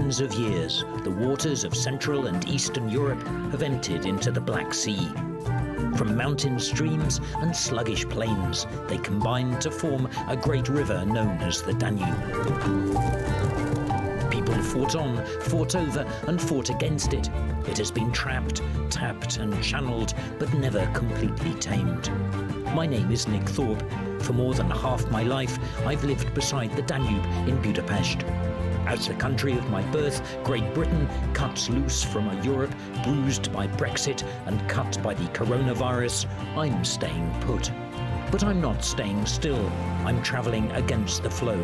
millions of years, the waters of Central and Eastern Europe have emptied into the Black Sea. From mountain streams and sluggish plains, they combine to form a great river known as the Danube. People fought on, fought over, and fought against it. It has been trapped, tapped, and channeled, but never completely tamed. My name is Nick Thorpe. For more than half my life, I've lived beside the Danube in Budapest. As the country of my birth, Great Britain, cuts loose from a Europe bruised by Brexit and cut by the coronavirus, I'm staying put. But I'm not staying still. I'm travelling against the flow.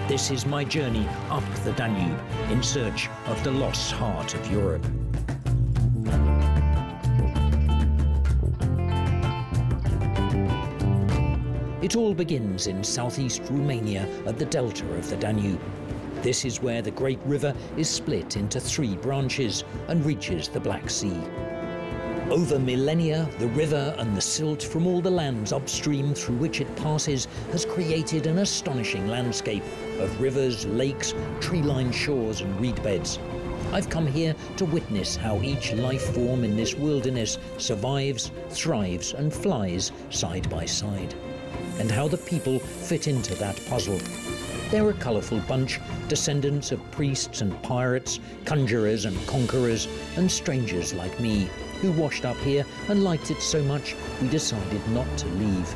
This is my journey up the Danube in search of the lost heart of Europe. It all begins in southeast Romania at the delta of the Danube. This is where the great river is split into 3 branches and reaches the Black Sea. Over millennia, the river and the silt from all the lands upstream through which it passes has created an astonishing landscape of rivers, lakes, tree-lined shores and reed beds. I've come here to witness how each life form in this wilderness survives, thrives and flies side by side, and how the people fit into that puzzle. They're a colourful bunch, descendants of priests and pirates, conjurers and conquerors, and strangers like me, who washed up here and liked it so much we decided not to leave.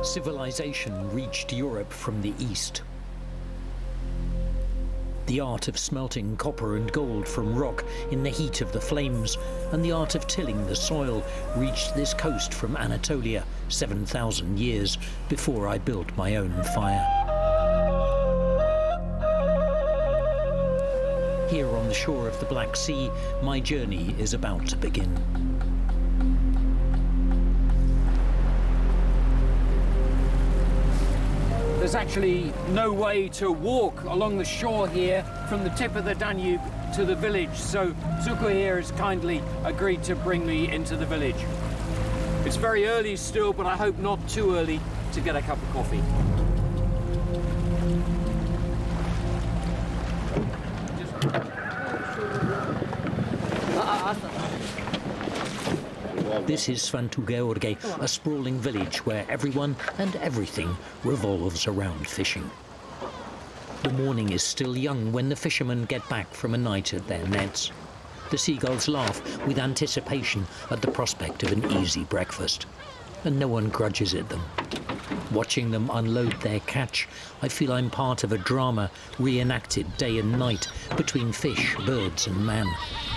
Civilization reached Europe from the east. The art of smelting copper and gold from rock in the heat of the flames, and the art of tilling the soil reached this coast from Anatolia 7,000 years before I built my own fire. Here on the shore of the Black Sea, my journey is about to begin. There's actually no way to walk along the shore here from the tip of the Danube to the village, so Zuko here has kindly agreed to bring me into the village. It's very early still, but I hope not too early to get a cup of coffee. This is Sfântu Gheorghe, a sprawling village where everyone and everything revolves around fishing. The morning is still young when the fishermen get back from a night at their nets. The seagulls laugh with anticipation at the prospect of an easy breakfast, and no one grudges it them. Watching them unload their catch, I feel I'm part of a drama reenacted day and night between fish, birds and man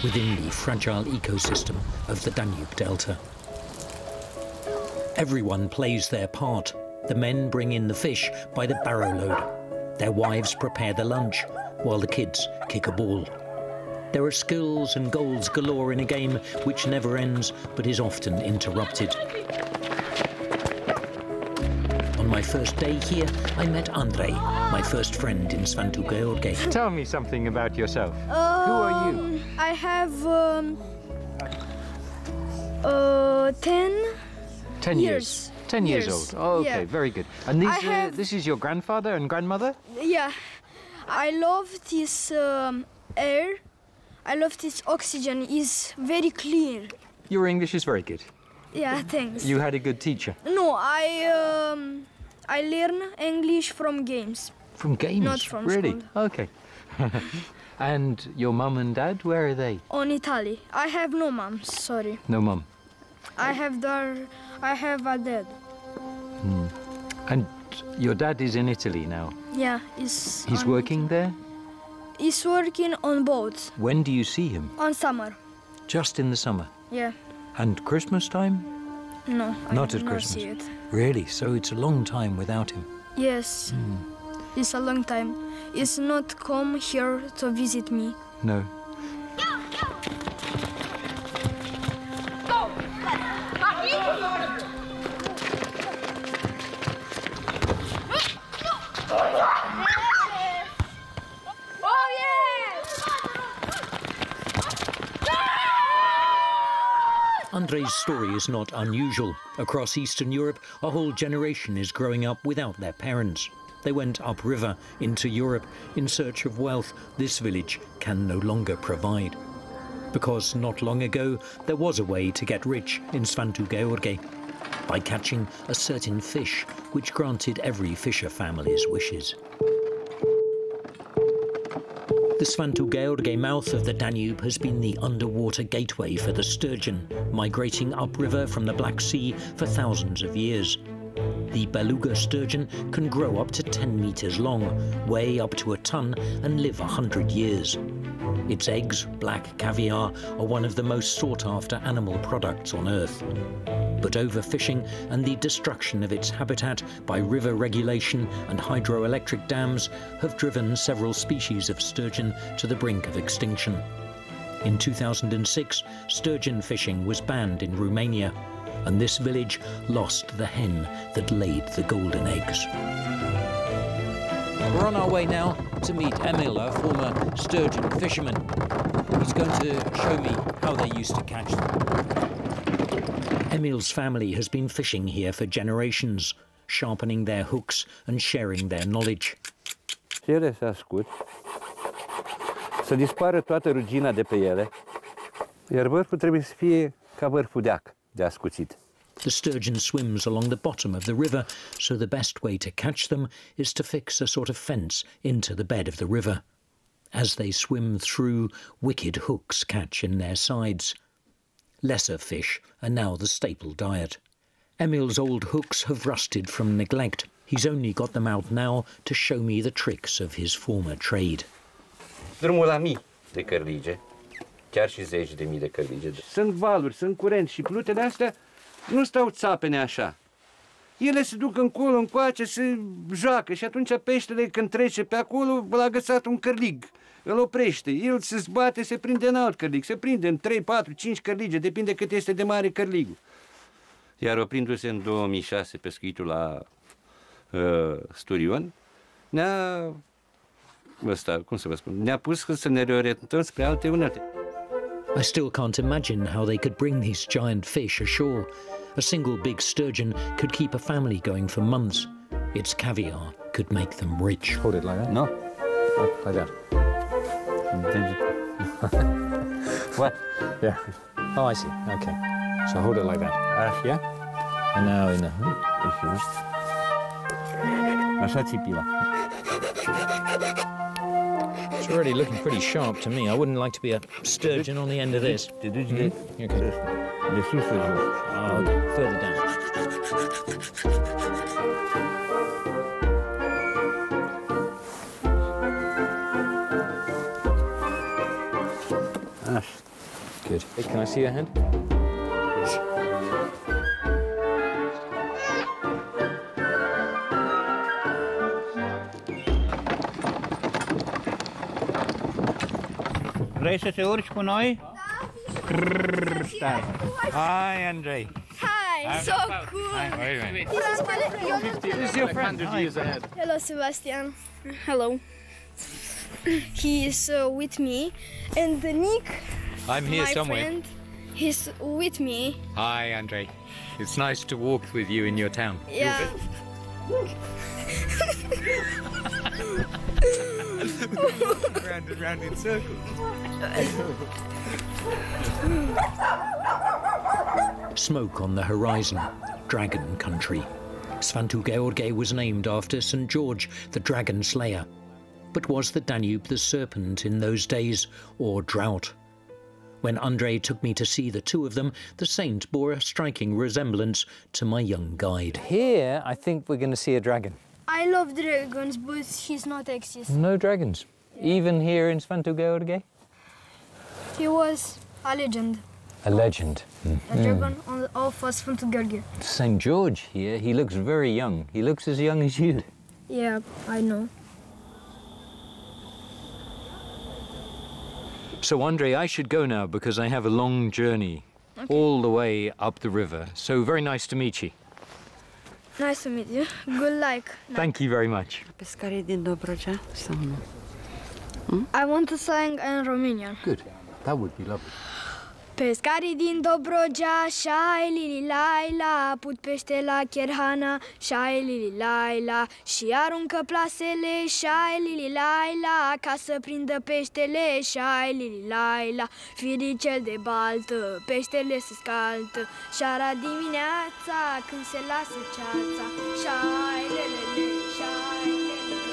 within the fragile ecosystem of the Danube Delta. Everyone plays their part. The men bring in the fish by the barrow load. Their wives prepare the lunch, while the kids kick a ball. There are skills and goals galore in a game which never ends but is often interrupted. On my first day here, I met Andrei, my first friend in Sfântu Gheorghe. Tell me something about yourself. Who are you? I have 10 years. 10 years old. Oh, okay, yeah. Very good. And this is your grandfather and grandmother? Yeah. I love this air. I love this oxygen. It's very clear. Your English is very good. Yeah, thanks. You had a good teacher? No, I learn English from games. From games? Not from really? school. Okay. And your mum and dad, where are they? On Italy. I have no mom, sorry. No mum? I have a dad. And your dad is in Italy now? Yeah, He's working there? He's working on boats. When do you see him? On summer. Just in the summer? Yeah. And Christmas time? No, Not I at did Christmas? not see it. Really? So it's a long time without him? Yes. It's a long time. He's not come here to visit me. No. Andrei's story is not unusual. Across Eastern Europe, a whole generation is growing up without their parents. They went upriver into Europe in search of wealth this village can no longer provide. Because not long ago, there was a way to get rich in Svantu George, by catching a certain fish which granted every fisher family's wishes. The Svantu George mouth of the Danube has been the underwater gateway for the sturgeon, migrating upriver from the Black Sea for thousands of years. The beluga sturgeon can grow up to 10 meters long, weigh up to a ton, and live 100 years. Its eggs, black caviar, are one of the most sought-after animal products on Earth. But overfishing and the destruction of its habitat by river regulation and hydroelectric dams have driven several species of sturgeon to the brink of extinction. In 2006, sturgeon fishing was banned in Romania, and this village lost the hen that laid the golden eggs. We're on our way now to meet Emil, a former sturgeon fisherman. He's going to show me how they used to catch them. Emil's family has been fishing here for generations, sharpening their hooks and sharing their knowledge. Ele se ascult, să dispară toată rugina de pe ele, iar vârful trebuie să fie ca vârful de ascuțit. The sturgeon swims along the bottom of the river, so the best way to catch them is to fix a sort of fence into the bed of the river. As they swim through, wicked hooks catch in their sides. Lesser fish are now the staple diet. Emil's old hooks have rusted from neglect. He's only got them out now to show me the tricks of his former trade. Drumul la mii de cărlige, chiar și 10.000 de cărlige. Sunt valuri, sunt curenți și plutele astea nu stau țapene așa. Ele se duc încolo, încoace, se joacă și atunci peștele când trece pe acolo, l-a găsat un cărlig. Îl oprește, el se zbate, se prinde în alt cărlig, se prinde în 3, 4, 5 cărlige, depinde cât este de mare cărligul. Iar oprindu-se în 2006 pescuitul la Sturion, ne-a pus să ne reorientăm spre alte unelte. I still can't imagine how they could bring these giant fish ashore. A single big sturgeon could keep a family going for months. Its caviar could make them rich. Hold it like that? No. Oh, like that. What? Yeah. Oh, I see. Okay. So hold it like that. Yeah? And now in the... Așa țipila. It's already looking pretty sharp to me. I wouldn't like to be a sturgeon on the end of this. Te duci de sus în jos. Oh, okay. Further down. Good. Hey, can I see your hand? Vrei să te urci cu noi? Stai. Hi, Andrei. Hi, so cool. This is your friend. Hello, Sebastian. Hello. He is with me, and Nick, I'm here my somewhere. friend, he's with me. Hi, Andrei. It's nice to walk with you in your town. Yeah. Round and round in circles. Smoke on the horizon, dragon country. Svantu George was named after St. George, the dragon slayer. But was the Danube the serpent in those days, or drought? When Andrei took me to see the two of them, the saint bore a striking resemblance to my young guide. Here, I think we're going to see a dragon. I love dragons, but he's not exist. No dragons. Even here in Svantu George? He was a legend. A legend. A dragon of Svantu George. St. George here, he looks very young. He looks as young as you. Yeah, I know. So, Andrei, I should go now because I have a long journey all the way up the river. So, very nice to meet you. Nice to meet you. Good luck. Thank you very much. Pescarii din Dobrogea sau nu? I want to sing in Romanian. Good. That would be lovely. Pescarii din Dobrogea, șai lili laila, put pește la Cherhana, șai lili laila, și aruncă plasele, șai lili laila, ca să prindă peștele, șai lili laila, firicel de baltă, peștele se scaltă, șara dimineața când se lasă ceața, șai lelele, șai lelele.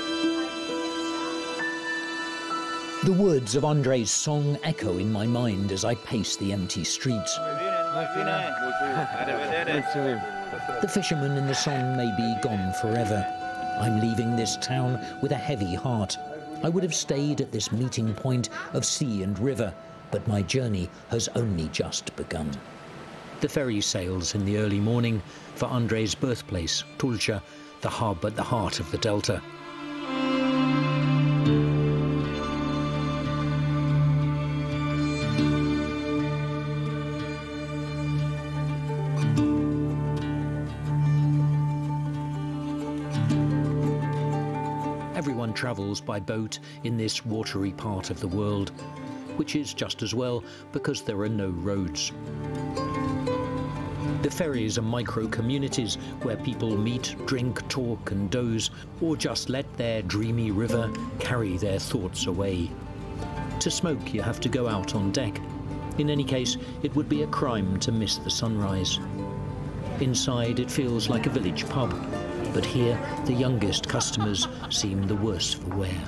The words of Andrei's song echo in my mind as I pace the empty streets. The fisherman in the song may be gone forever. I'm leaving this town with a heavy heart. I would have stayed at this meeting point of sea and river, but my journey has only just begun. The ferry sails in the early morning for Andrei's birthplace, Tulcea, the hub at the heart of the Delta. Everyone travels by boat in this watery part of the world, which is just as well because there are no roads. The ferries are micro-communities where people meet, drink, talk and doze, or just let their dreamy river carry their thoughts away. To smoke, you have to go out on deck. In any case, it would be a crime to miss the sunrise. Inside, it feels like a village pub. But here, the youngest customers seem the worse for wear.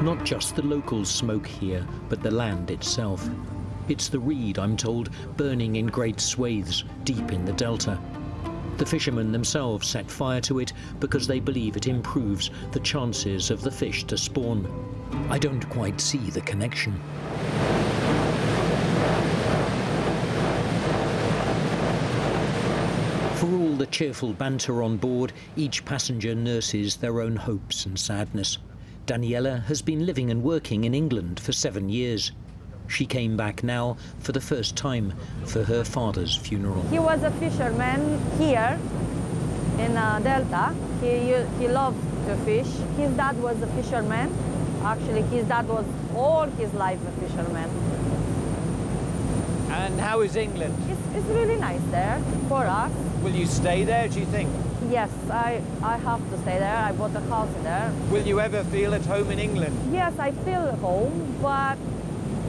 Not just the locals smoke here, but the land itself. It's the reed, I'm told, burning in great swathes deep in the delta. The fishermen themselves set fire to it because they believe it improves the chances of the fish to spawn. I don't quite see the connection. For all the cheerful banter on board, each passenger nurses their own hopes and sadness. Daniela has been living and working in England for 7 years. She came back now for the first time for her father's funeral. He was a fisherman here in Delta. He loved to fish. His dad was a fisherman. Actually, his dad was all his life a fisherman. And how is England? It's really nice there for us. Will you stay there, do you think? Yes, I have to stay there. I bought a house there. Will you ever feel at home in England? Yes, I feel home, but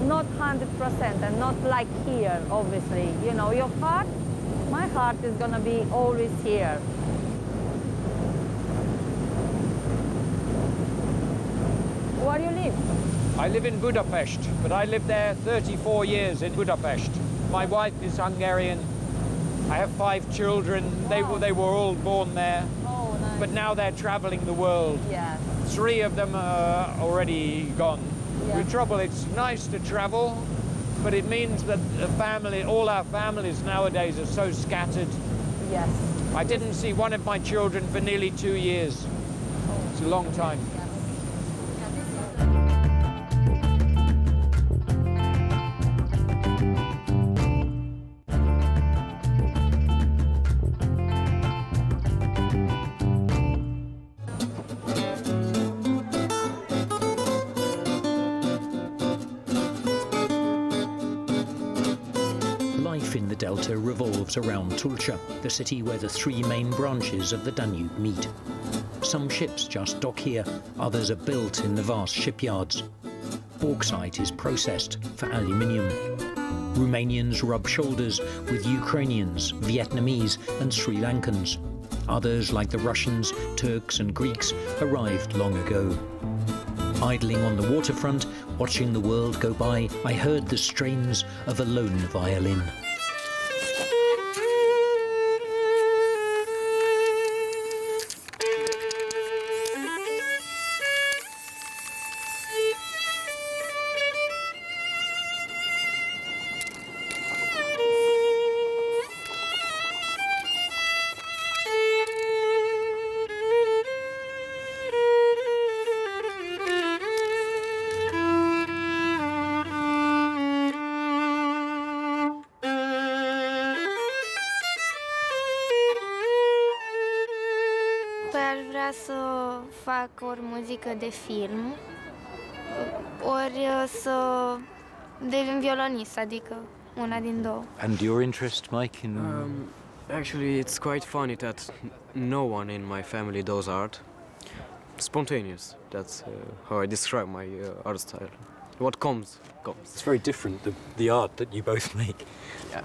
not 100% and not like here, obviously. You know, your heart, my heart is going to be always here. Where do you live? I live in Budapest, but I lived there 34 years in Budapest. My wife is Hungarian. I have 5 children. Wow. They were all born there. Oh, nice. But now they're traveling the world. Yes. 3 of them are already gone. Yeah. The trouble, it's nice to travel, but it means that the family, all our families nowadays are so scattered. Yes. I didn't see one of my children for nearly 2 years. It's a long time. Life in the delta revolves around Tulcea, the city where the 3 main branches of the Danube meet. Some ships just dock here, others are built in the vast shipyards. Bauxite is processed for aluminium. Romanians rub shoulders with Ukrainians, Vietnamese and Sri Lankans. Others, like the Russians, Turks and Greeks, arrived long ago. Idling on the waterfront, watching the world go by, I heard the strains of a lone violin. Păi aș vrea să fac o muzică de film ori să devin violonist, adică una din două. And your interest, Mike, in... Actually, it's quite funny that no one in my family does art. Spontaneous, that's how I describe my art style. What comes, comes. It's very different, the art that you both make. Yeah.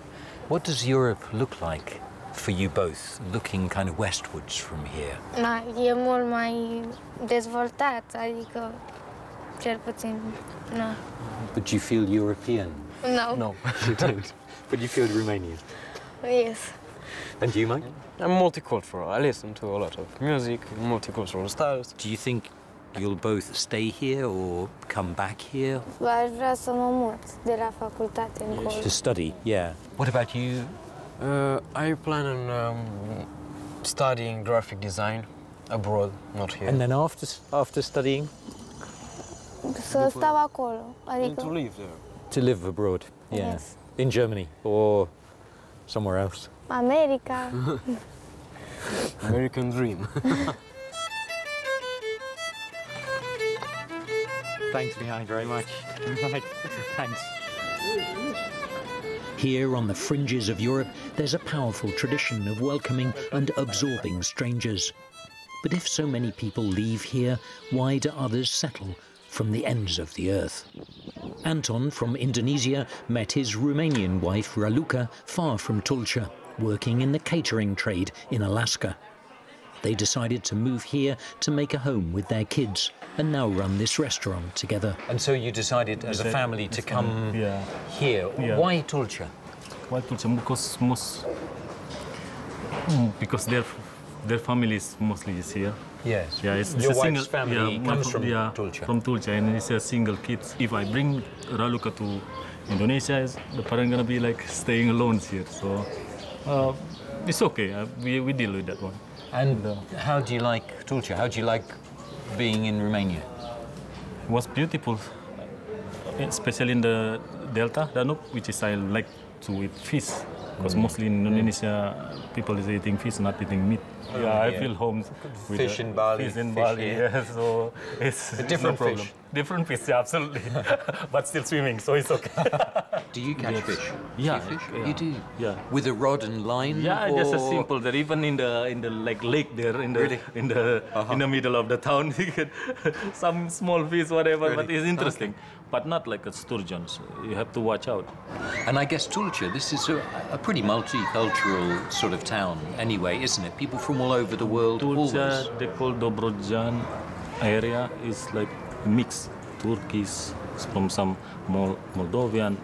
What does Europe look like for you both, looking kind of westwards from here? Na, e mult mai dezvoltat, adică cel puțin, na. But you feel European? No. No, you don't. But you feel Romanian? Yes. And you, Mike? I'm multicultural. I listen to a lot of music, multicultural styles. Do you think you'll both stay here or come back here? Aș vrea să mă mut de la facultate încolo. To study, yeah. What about you? I plan on studying graphic design abroad, not here. And then after studying? Să stau acolo, adică... To live there. To live abroad, yeah. Yes. In Germany or somewhere else? America. American dream. Thanks, Mihai, very much. Thanks. Here on the fringes of Europe, there's a powerful tradition of welcoming and absorbing strangers. But if so many people leave here, why do others settle from the ends of the earth? Anton from Indonesia met his Romanian wife Raluca far from Tulcea, working in the catering trade in Alaska. They decided to move here to make a home with their kids and now run this restaurant together. And so you decided as a family to come here. Yeah. Why Tulcea? Why Tulcea? Because their family is mostly is here. Yes. Yeah, it's Your a single, wife's family comes from Tulcea. From Tulcea, and it's a single kid. If I bring Raluca to Indonesia, the parent gonna be like staying alone here. So it's okay. We deal with that one. And how do you like Tulcea? How do you like being in Romania? It was beautiful, especially in the Delta, Danube, which is I like to eat fish. Because mostly in Indonesia, people is eating fish, not eating meat. I feel home with fish in Bali. Fish in Bali, yeah. So it's a different no problem. fish. Different fish, yeah, absolutely. But still swimming, so it's okay. Do you catch fish? Yeah, fish? yeah. You do. Yeah. With a rod and line. Yeah, or... just a simple. There, even in the like lake there, in the middle of the town, you get some small fish, whatever. But it's interesting. But not like a sturgeon. So you have to watch out. And I guess Tulcea, this is a pretty multicultural sort of town anyway, isn't it? People from all over the world. Tulcea, they call Dovrutsá area is like mixed. Turkish, from some Moldovan,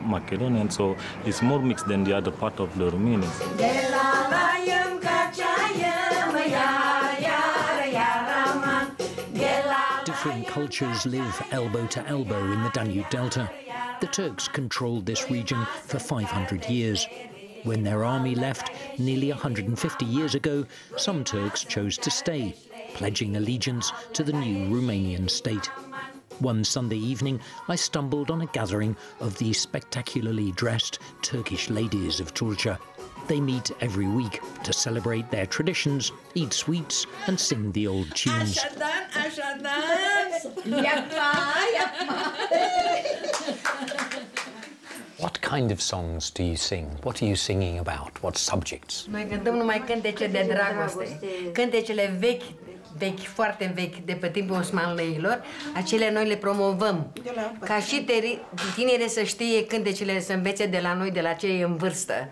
Macedonian, so it's more mixed than the other part of the Romanians. Different cultures live elbow to elbow in the Danube Delta. The Turks controlled this region for 500 years. When their army left nearly 150 years ago, some Turks chose to stay, pledging allegiance to the new Romanian state. One Sunday evening, I stumbled on a gathering of the spectacularly dressed Turkish ladies of Tulcea. They meet every week to celebrate their traditions, eat sweets and sing the old tunes. What kind of songs do you sing? What are you singing about? What subjects? Noi cântăm numai cântece de dragoste. Cântecele vechi, foarte vechi, de pe timpul osmanleilor, acelea noi le promovăm. Ca și tinere să știe cântecele, să învețe de la noi, de la cei în vârstă.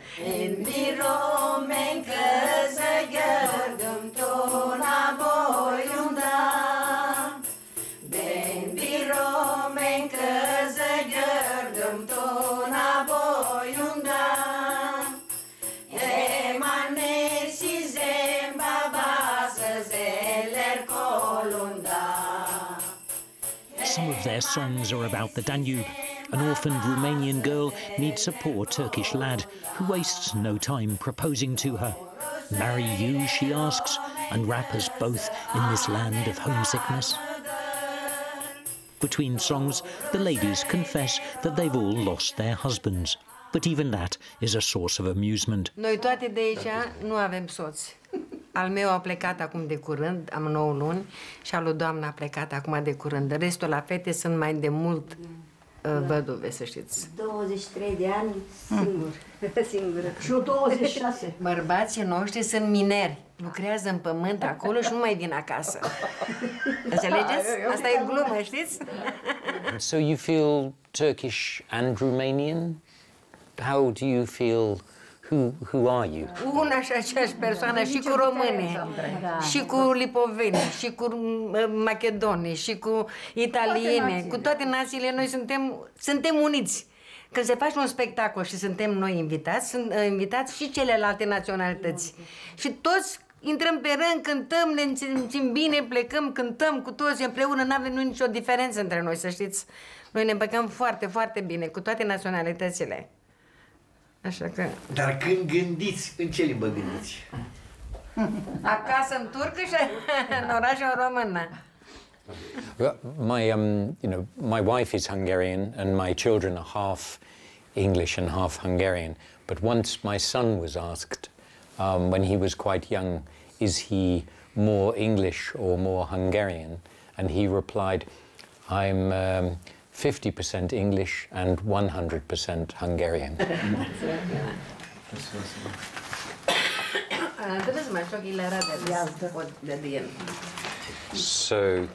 Some of their songs are about the Danube. An orphaned Romanian girl meets a poor Turkish lad who wastes no time proposing to her. Marry you, she asks, and wrap us both in this land of homesickness. Between songs, the ladies confess that they've all lost their husbands. But even that is a source of amusement. Noi toate de aici nu avem soți. Al meu a plecat acum de curând, am 9 luni, și al lui doamna a plecat acum de curând. Restul la fete sunt mai de mult văduve, să știți. 23 de ani, singură. Și eu 26. Bărbații noștri sunt mineri. Lucrează în pământ acolo și nu mai vin acasă. Înțelegeți? Asta e glumă, știți? So you feel Turkish and Romanian? How do you feel? Who are you? Una și aceeași persoană, și cu români, și cu lipoveni, și cu macedoni, și cu italieni, cu toate națiile. Noi suntem uniți. Când se face un spectacol și suntem noi invitați, sunt invitați și celelalte naționalități. Și toți intrăm pe rând, cântăm, ne simțim bine, plecăm, cântăm cu toți împreună, n-avem nicio diferență între noi, să știți. Noi ne împăcăm foarte, foarte bine cu toate naționalitățile. Așa că... Dar când gândiți, în ce limbă gândiți? Acasă în turcă și în orașul română. My wife is Hungarian and my children are half English and half Hungarian. But once my son was asked, when he was quite young, is he more English or more Hungarian? And he replied, I'm 50% English and 100% Hungarian. So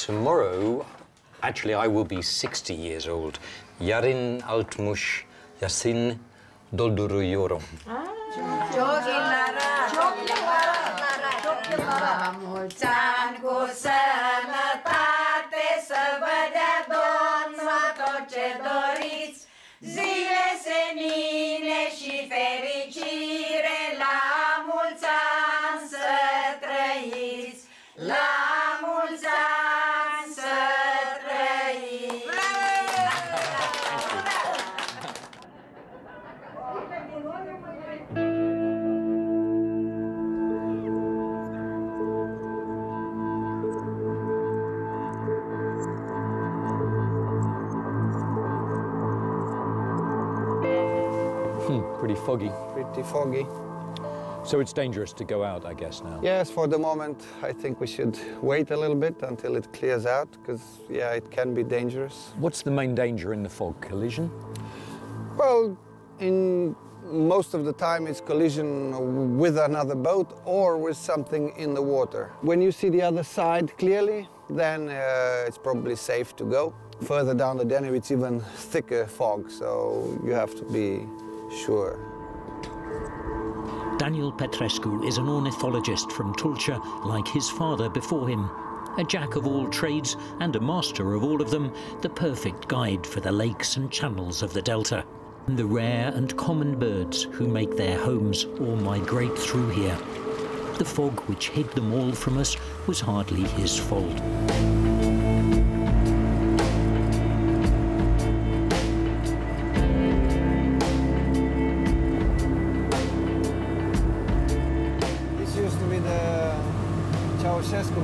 tomorrow, actually I will be 60 years old. Yarin altmush yasin dolduruyorum. Mulți ani cu sănătate, să vă dea Domnul tot ce doriți, zile senine și fericire, la mulți ani să trăiți, la mulți ani să trăiți. Pretty foggy. Pretty foggy. So it's dangerous to go out, I guess, now? Yes, for the moment, I think we should wait a little bit until it clears out, because, yeah, it can be dangerous. What's the main danger in the fog? Collision? Well, in most of the time, it's collision with another boat or with something in the water. When you see the other side clearly, then it's probably safe to go. Further down the Danube, it's even thicker fog, so you have to be sure. Daniel Petrescu is an ornithologist from Tulcea, like his father before him. A jack of all trades and a master of all of them, the perfect guide for the lakes and channels of the Delta. And the rare and common birds who make their homes or migrate through here. The fog which hid them all from us was hardly his fault.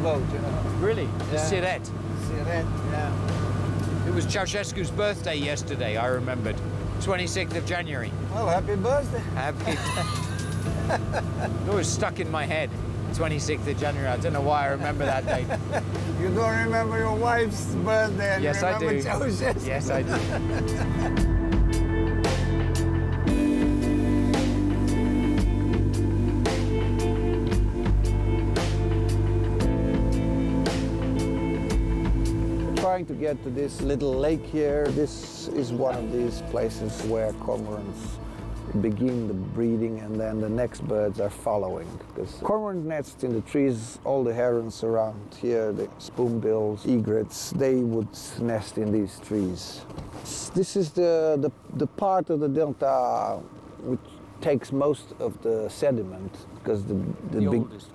Boat, you know. Really? The Yeah. Siret? Siret, yeah. It was Ceausescu's birthday yesterday, I remembered. 26th of January. Well, happy birthday. Happy. It was stuck in my head. 26th of January. I don't know why I remember that date. You don't remember your wife's birthday and Yes, you I remember do. Ceausescu. Yes, I do. Trying to get to this little lake here. This is one of these places where cormorants begin the breeding and then the next birds are following. Because cormorant nests in the trees, all the herons around here, the spoonbills, egrets, they would nest in these trees. This is the part of the delta which takes most of the sediment, because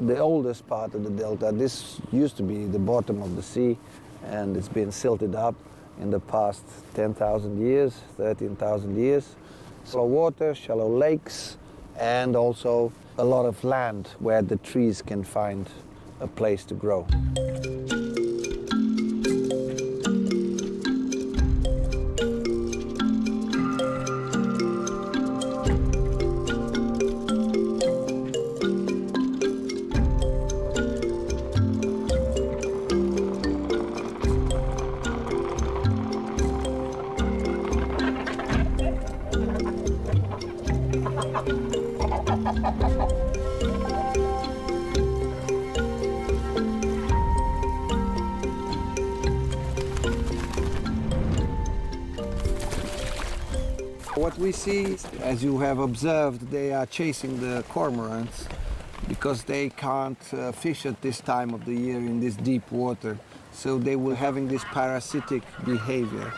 the oldest part of the delta, this used to be the bottom of the sea, and it's been silted up in the past 10,000 years, 13,000 years. Shallow water, shallow lakes, and also a lot of land where the trees can find a place to grow. what we see, as you have observed, they are chasing the cormorants because they can't fish at this time of the year in this deep water. So they were having this parasitic behavior.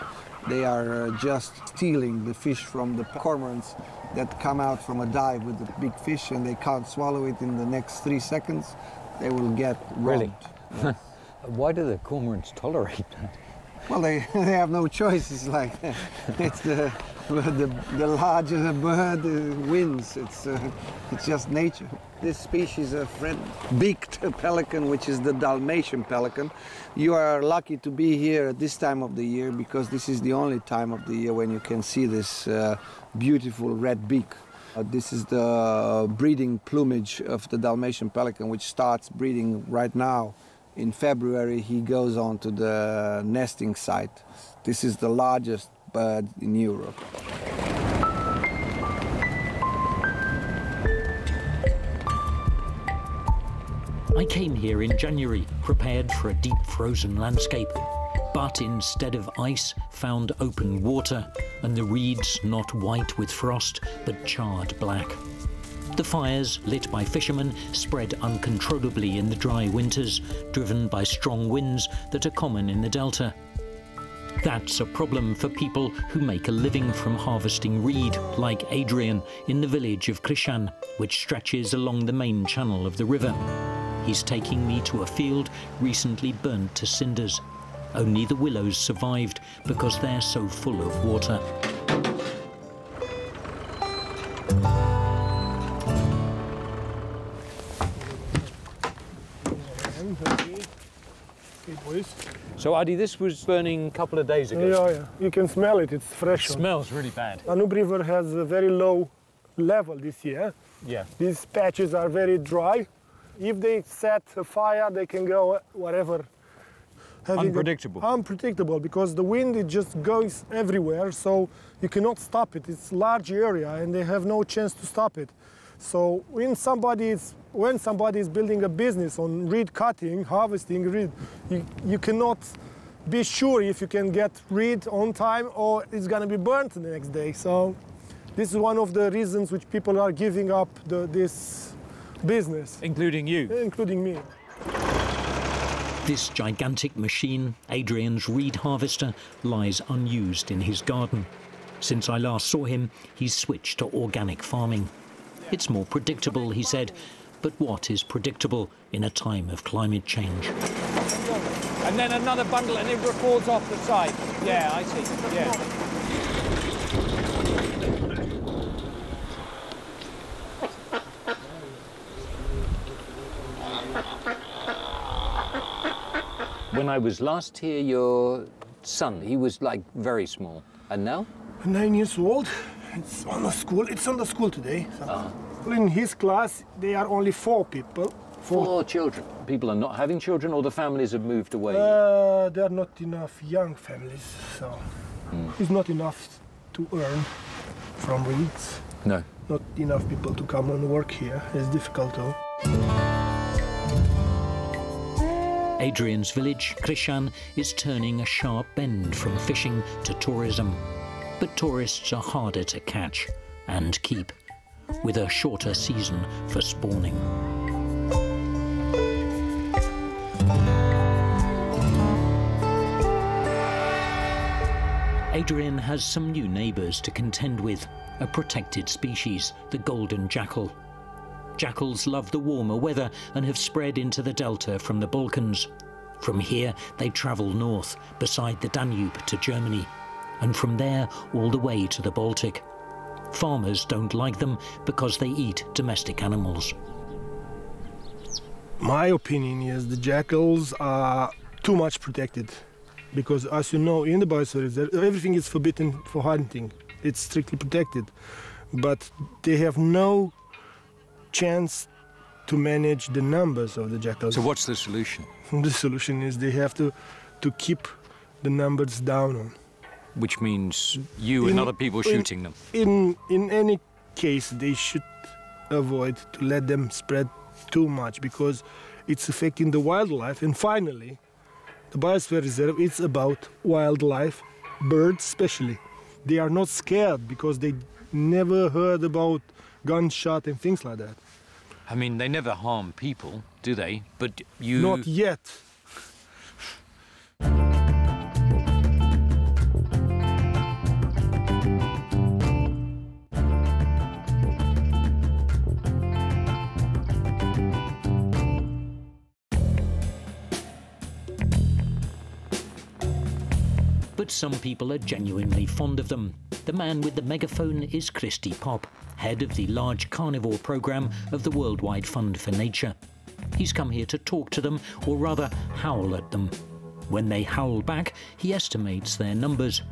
They are just stealing the fish from the cormorants that come out from a dive with the big fish, and they can't swallow it in the next 3 seconds. They will get robbed. Really? Yes. Why do the cormorants tolerate that? Well, they have no choice. It's like it's the larger the bird wins. It's just nature. This species of red-beaked pelican, which is the Dalmatian pelican, you are lucky to be here at this time of the year because this is the only time of the year when you can see this beautiful red beak. This is the breeding plumage of the Dalmatian pelican, which starts breeding right now. In February, he goes on to the nesting site. This is the largest bird in Europe. I came here in January, prepared for a deep frozen landscape, but instead of ice, found open water, and the reeds not white with frost, but charred black. The fires, lit by fishermen, spread uncontrollably in the dry winters, driven by strong winds that are common in the delta. That's a problem for people who make a living from harvesting reed, like Adrian in the village of Crișan, which stretches along the main channel of the river. He's taking me to a field recently burnt to cinders. Only the willows survived because they're so full of water. So, Adi, this was burning a couple of days ago? Yeah, yeah. You can smell it. It's fresh. It smells really bad. Danube River has a very low level this year. Yeah. These patches are very dry. If they set a fire, they can go wherever. Unpredictable. Unpredictable, because the wind, it just goes everywhere, so you cannot stop it. It's a large area, and they have no chance to stop it. So when somebody is building a business on reed cutting, harvesting reed, you cannot be sure if you can get reed on time or it's going to be burnt the next day. So this is one of the reasons which people are giving up this business. Including you? Including me. This gigantic machine, Adrian's reed harvester, lies unused in his garden. Since I last saw him, he's switched to organic farming. It's more predictable, he said, but what is predictable in a time of climate change? And then another bundle and it falls off the side. Yeah, I see, yeah. When I was last here, your son, he was like very small. And now? 9 years old. It's on the school. It's on the school today. So. In his class, there are only 4 people. 4 children. People are not having children, or the families have moved away? There are not enough young families, so it's not enough to earn from reeds. No. Not enough people to come and work here. It's difficult though. Adrian's village, Crișan, is turning a sharp bend from fishing to tourism. But tourists are harder to catch and keep, with a shorter season for spawning. Adrian has some new neighbours to contend with, a protected species, the golden jackal. Jackals love the warmer weather and have spread into the delta from the Balkans. From here, they travel north, beside the Danube to Germany, and from there all the way to the Baltic. Farmers don't like them because they eat domestic animals. My opinion is the jackals are too much protected, because as you know, in the biosphere reserve, everything is forbidden for hunting. It's strictly protected, but they have no chance to manage the numbers of the jackals. So what's the solution? The solution is they have to keep the numbers down. Which means you and other people shooting them? In any case, they should avoid to let them spread too much, because it's affecting the wildlife. And finally, the biosphere reserve is about wildlife, birds especially. they are not scared because they never heard about gunshot and things like that. I mean, they never harm people, do they? But you... Not yet. But some people are genuinely fond of them. The man with the megaphone is Christy Pop, head of the large carnivore program of the Worldwide Fund for Nature. He's come here to talk to them, or rather howl at them. When they howl back, he estimates their numbers.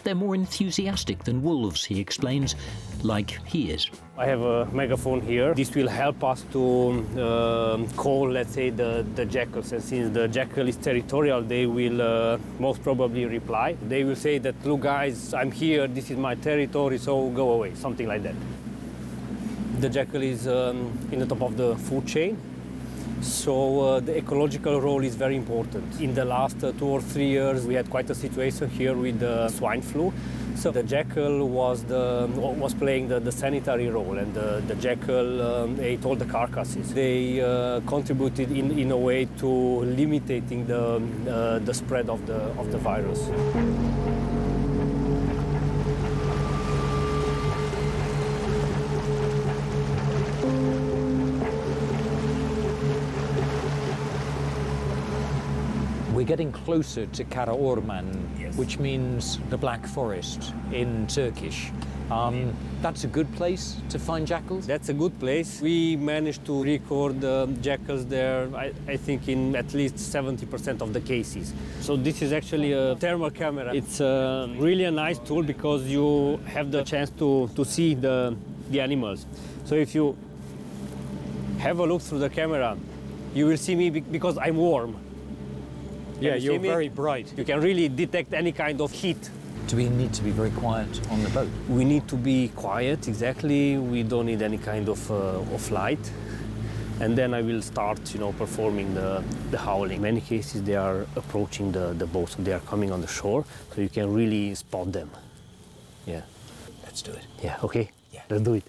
They're more enthusiastic than wolves, he explains, like he is. I have a megaphone here. This will help us to call, let's say, the jackals. And since the jackal is territorial, they will most probably reply. They will say that, look guys, I'm here, this is my territory, so go away, something like that. The jackal is in the top of the food chain. So the ecological role is very important. In the last 2 or 3 years, we had quite a situation here with the swine flu. So the jackal was playing the sanitary role, and the jackal ate all the carcasses. They contributed in a way to limiting the spread of the virus. We're getting closer to Karaorman, yes, which means the Black Forest in Turkish. That's a good place to find jackals? That's a good place. We managed to record jackals there, I think, in at least 70% of the cases. So this is actually a thermal camera. It's really a nice tool because you have the chance to see the animals. So if you have a look through the camera, you will see me because I'm warm. Yeah, you're very bright. You can really detect any kind of heat. Do we need to be very quiet on the boat? We need to be quiet, exactly. We don't need any kind of light. And then I will start, performing the howling. In many cases, they are approaching the boat, so they are coming on the shore, so you can really spot them. Yeah. Let's do it. Yeah, okay? Yeah. Let's do it.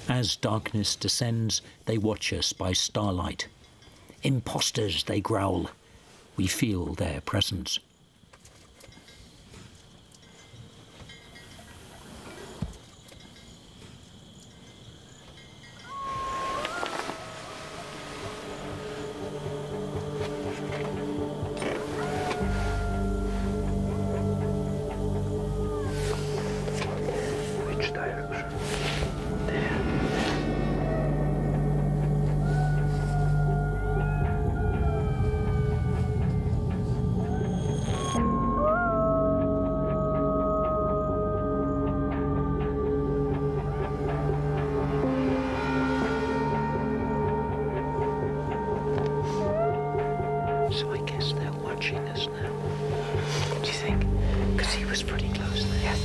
As darkness descends, they watch us by starlight. Imposters, they growl. We feel their presence. So I guess they're watching us now. Do you think? Because he was pretty close there. Yes.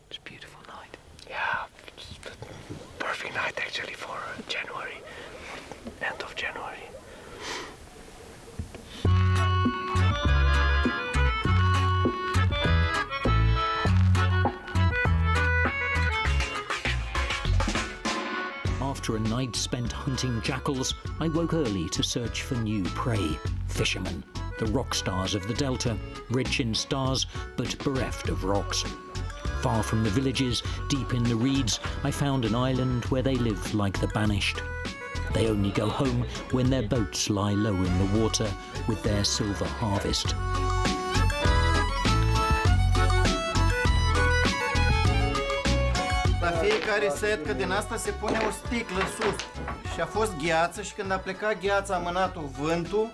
It's a beautiful night. Yeah, it's a perfect night actually for January, end of January. After a night spent hunting jackals, I woke early to search for new prey. Fishermen, the rock stars of the Delta, rich in stars but bereft of rocks. Far from the villages, deep in the reeds, I found an island where they live like the banished. They only go home when their boats lie low in the water with their silver harvest. La fiecare setcă din asta se pune o sticlă sus și a fost gheață și când a plecat gheața a mânat-o vântul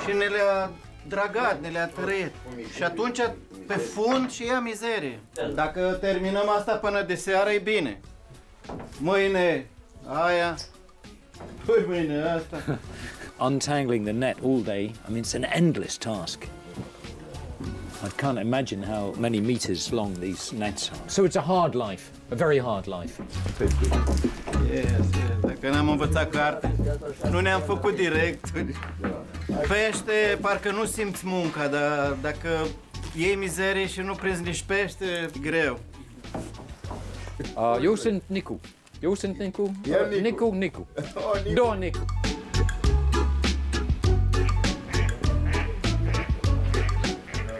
și ne le-a dragat, ne le-a tărit. Și atunci pe fund și ea mizerie. Dacă terminăm asta până de seară e bine. Mâine aia, păi mâine asta. Untangling the net all day, I mean, it's an endless task. I can't imagine how many meters long these nets are. So it's a hard life, a very hard life. Yes. Dacă n-am învățat carte, nu ne-am făcut direct. Pește, parcă nu simți munca, dar dacă iei mizerie și nu prinzi nici pește, e greu. Eu sunt Nicu. Eu sunt Nicu. Nicu. Două Nicu.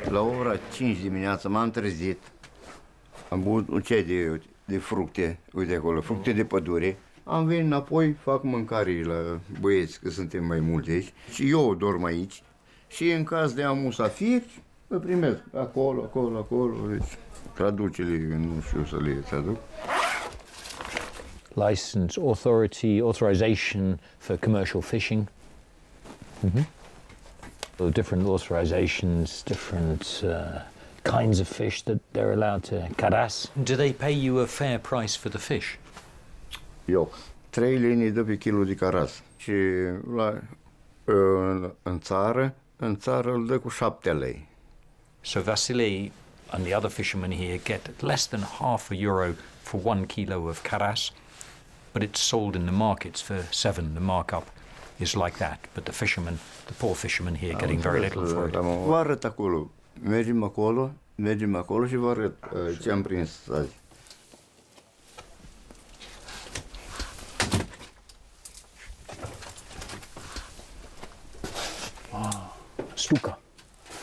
La ora 5 dimineața m-am trezit, am băut un ceai de fructe, uite acolo, fructe de pădure. Am venit înapoi, fac mâncare la băieți, că suntem mai mulți aici, și eu dorm aici. Și în caz de am musafiri, mă primesc acolo, deci traducele, nu știu să le traduc. License, authority, authorization for commercial fishing. Different authorizations, different kinds of fish that they're allowed to caras. Do they pay you a fair price for the fish? Eu, 3 lei ne dă pe kilo de caras. Și în țară îl dă cu 7 lei. So Vasily and the other fishermen here get less than €0.5 for 1 kilo of caras, but it's sold in the markets for 7. The markup is like that, but the poor fishermen here getting very little for it. Vă arăt acolo. Mergem acolo și vă arăt ce am prins azi.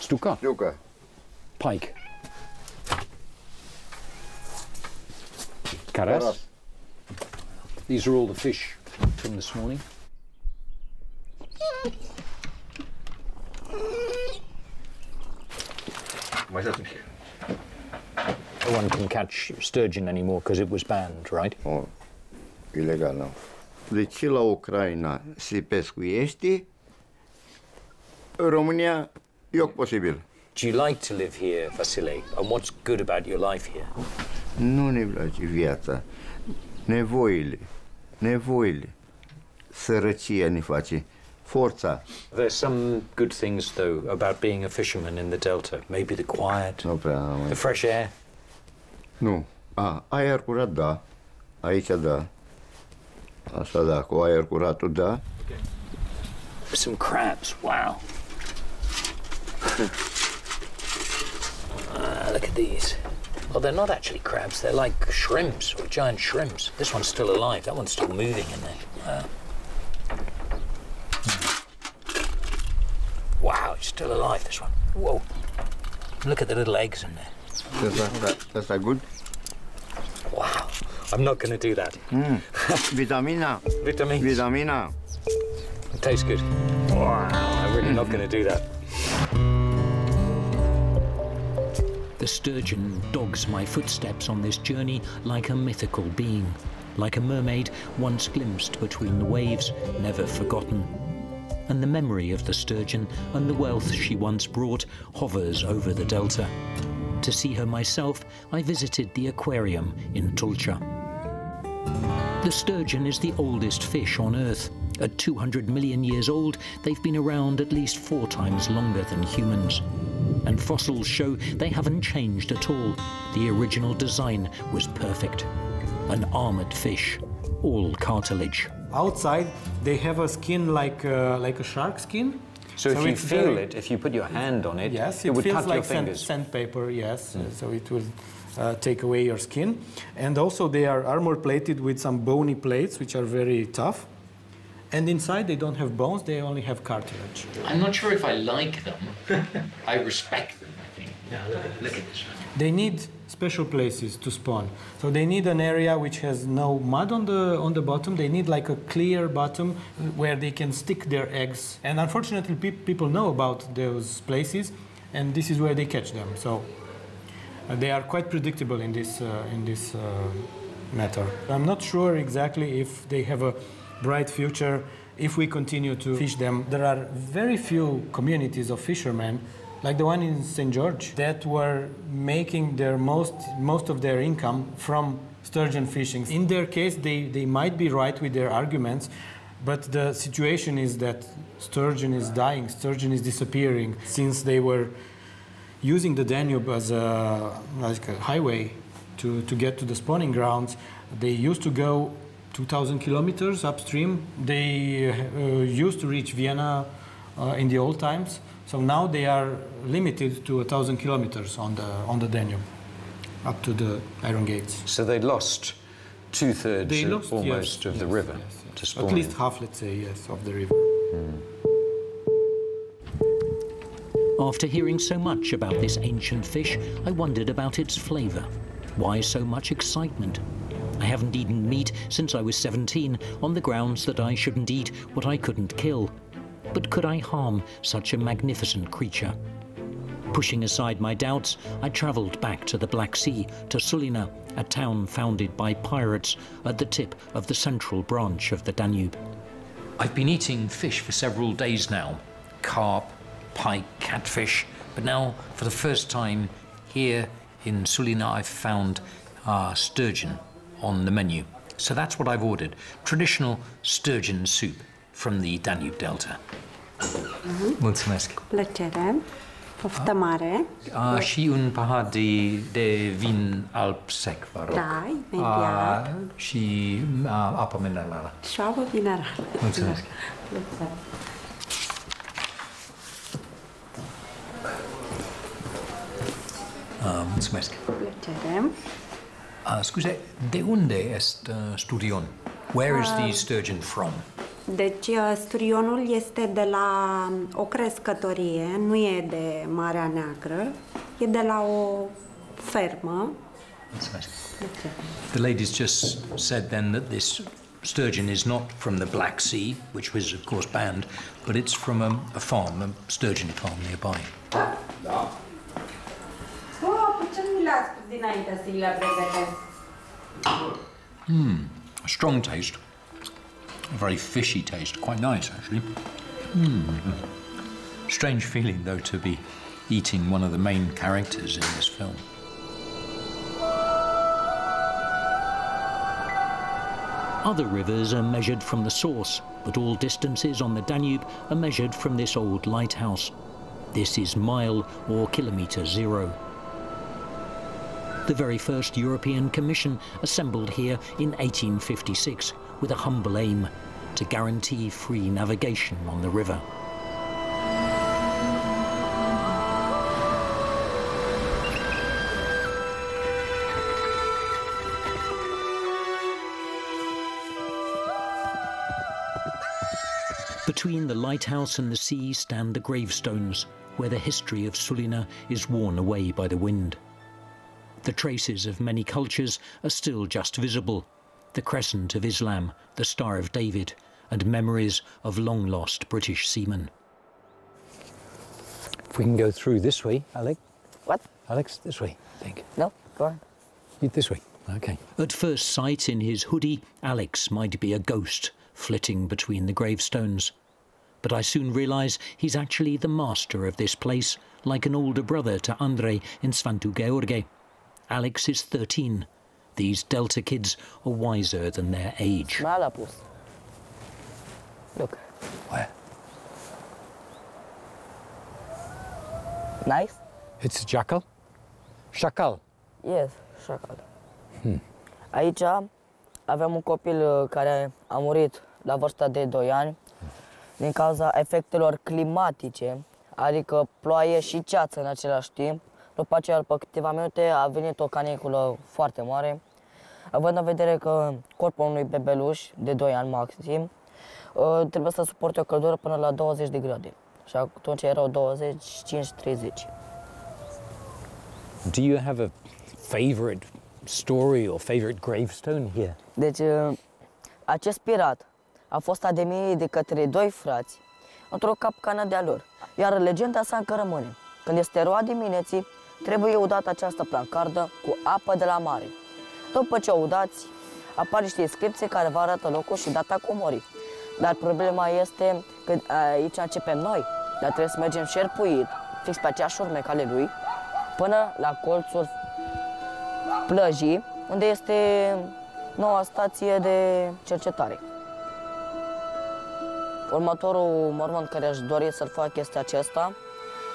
Stuka. Pike. Caras. These are all the fish from this morning. No one can catch sturgeon anymore because it was banned, right? Oh, ilegal, nu. Deci la Ucraina se pescuiește, în România e posibil. Do you like to live here, Vasile? And what's good about your life here? Nu ne place viața. Nevoile. Sărăcia ne face. Forța. There's some good things, though, about being a fisherman in the Delta. Maybe the quiet, the fresh air. Nu. Aer curat, da. Aici, da. Asta, da, cu aer curatul, da. Some crabs, wow. Look at these. Well, they're not actually crabs. They're like shrimps, or giant shrimps. This one's still alive. That one's still moving in there. Wow. Wow, it's still alive, this one. Whoa. Look at the little eggs in there. That's good? Wow. I'm not going to do that. Vitamina. Vitamina. It tastes good. Wow. I'm really not going to do that. The sturgeon dogs my footsteps on this journey like a mythical being, like a mermaid once glimpsed between the waves, never forgotten. And the memory of the sturgeon and the wealth she once brought hovers over the delta. To see her myself, I visited the aquarium in Tulcea. The sturgeon is the oldest fish on Earth. At 200 million years old, they've been around at least 4 times longer than humans. And fossils show they haven't changed at all. The original design was perfect. An armored fish, all cartilage. Outside, they have a skin like a shark skin. So if you feel it, if you put your hand on it, yes, it would feels cut like your fingers. sandpaper, yes. So it will take away your skin. And also they are armor plated with some bony plates, which are very tough. And inside they don't have bones, they only have cartilage. I'm not sure if I like them. I respect them, I think. Yeah, look at this one. They need special places to spawn. So they need an area which has no mud on the bottom. They need like a clear bottom where they can stick their eggs. And unfortunately, people know about those places, and this is where they catch them. So they are quite predictable in this matter. I'm not sure exactly if they have a bright future if we continue to fish them. There are very few communities of fishermen, like the one in St. George, that were making their most of their income from sturgeon fishing. In their case, they might be right with their arguments, but the situation is that sturgeon is dying, sturgeon is disappearing. Since they were using the Danube as like a highway to get to the spawning grounds, they used to go 2,000 kilometers upstream. They used to reach Vienna in the old times. So now they are limited to 1,000 kilometers on the Danube, up to the Iron Gates. So they lost two-thirds almost of the river to spawning. At least half, let's say, yes, of the river. After hearing so much about this ancient fish, I wondered about its flavour. Why so much excitement? I haven't eaten meat since I was 17 on the grounds that I shouldn't eat what I couldn't kill. But could I harm such a magnificent creature? Pushing aside my doubts, I travelled back to the Black Sea, to Sulina, a town founded by pirates at the tip of the central branch of the Danube. I've been eating fish for several days now. Carp, pike, catfish, but now for the first time here in Sulina I've found sturgeon on the menu. So that's what I've ordered, traditional sturgeon soup from the Danube Delta. Mulțumesc. Plăcere. Poftă mare. Și un pahar de vin alb sec, vă rog. Da, imediat. Și apă minerală. Și apă minerală. Mulțumesc. Mulțumesc. Plăcere. Scuze, de unde este sturioon? Where is the sturgeon from? Deci, sturionul este de la o crescătorie, nu e de Marea Neagră, e de la o fermă. Mulțumesc. The ladies just said then that this sturgeon is not from the Black Sea, which was of course banned, but it's from a farm, a sturgeon farm nearby. Da. Ce nu le-ați spus dinainte să le pregătesc? A strong taste. A very fishy taste, quite nice actually. Strange feeling though to be eating one of the main characters in this film. Other rivers are measured from the source, but all distances on the Danube are measured from this old lighthouse. This is mile or kilometre zero. The very first European Commission assembled here in 1856 with a humble aim to guarantee free navigation on the river. Between the lighthouse and the sea stand the gravestones, where the history of Sulina is worn away by the wind. The traces of many cultures are still just visible. The crescent of Islam, the Star of David, and memories of long-lost British seamen. If we can go through this way, Alex. What? Alex, this way, I think. No, go on. This way, okay. At first sight, in his hoodie, Alex might be a ghost flitting between the gravestones. But I soon realise he's actually the master of this place, like an older brother to Andrei in Sfântu Gheorghe. Alex is 13. These Delta kids are wiser than their age. Look. Where? Nice? It's a jackal? Șacal? Yes, șacal. Aici avem un copil care a murit la vârsta de 2 ani din cauza efectelor climatice, adică ploaie și ceață în același timp. După aceea, după câteva minute, a venit o caniculă foarte mare. Având în vedere că corpul unui bebeluș de 2 ani maxim trebuie să suporte o căldură până la 20 de grade. Și atunci erau 25-30. Do you have a favorite story or favorite gravestone here? Deci, acest pirat a fost ademit de către 2 frați într-o capcană de-a lor. Iar legenda sa încă rămâne. Când este roa dimineții, trebuie udată această plancardă cu apă de la mare. După ce o udați, apar niște inscripții care vă arată locul și data comorii. Dar problema este că aici începem noi, dar trebuie să mergem șerpuit, fix pe aceeași urme ca ale lui, până la colțul plăjii, unde este noua stație de cercetare. Următorul mormânt care aș dori să-l fac este acesta,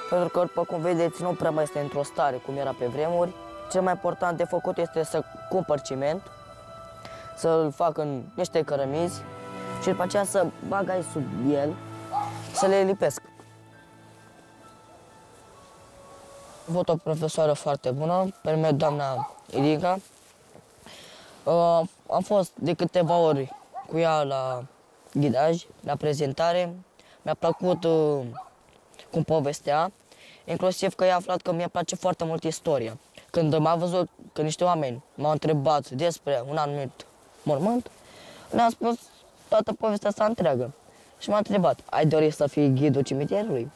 pentru că, după cum vedeți, nu prea mai este într-o stare cum era pe vremuri. Cel mai important de făcut este să cumpăr ciment, să-l fac în niște cărămizi și după aceea să bag aici sub el, să le lipesc. Am avut o profesoară foarte bună, pe nume doamna Irica. Am fost de câteva ori cu ea la ghidaj, la prezentare. Mi-a plăcut cum povestea, inclusiv că i-a aflat că mi-a place foarte mult istoria. Când m-a văzut că niște oameni m-au întrebat despre un anumit mormânt, le-am spus toată povestea asta întreagă. Și m-a întrebat, ai dori să fii ghidul cimitirului?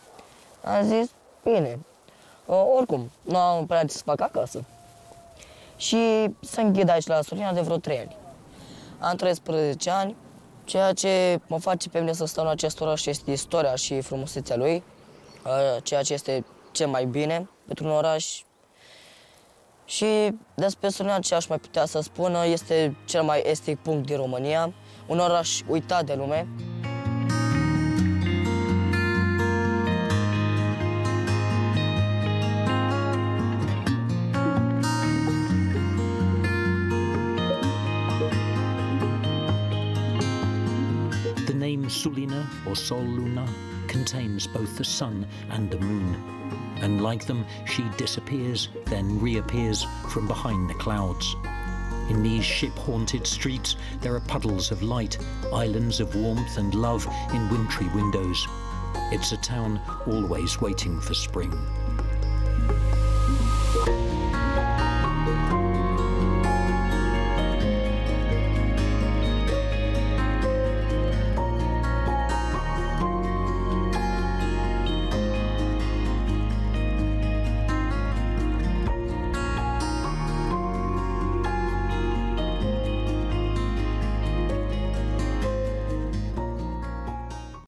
Am zis, bine. Oricum, nu am prea ce să fac acasă. Și sunt ghid aici la Surina de vreo 3 ani. Am 13 ani, ceea ce mă face pe mine să stau în acest oraș este istoria și frumusețea lui, ceea ce este cel mai bine pentru un oraș. Și despre Surina ce aș mai putea să spun, este cel mai estic punct din România, un oraș uitat de lume. Sulina or Sol Luna contains both the sun and the moon, and like them, she disappears, then reappears from behind the clouds. In these ship-haunted streets, there are puddles of light, islands of warmth and love in wintry windows. It's a town always waiting for spring.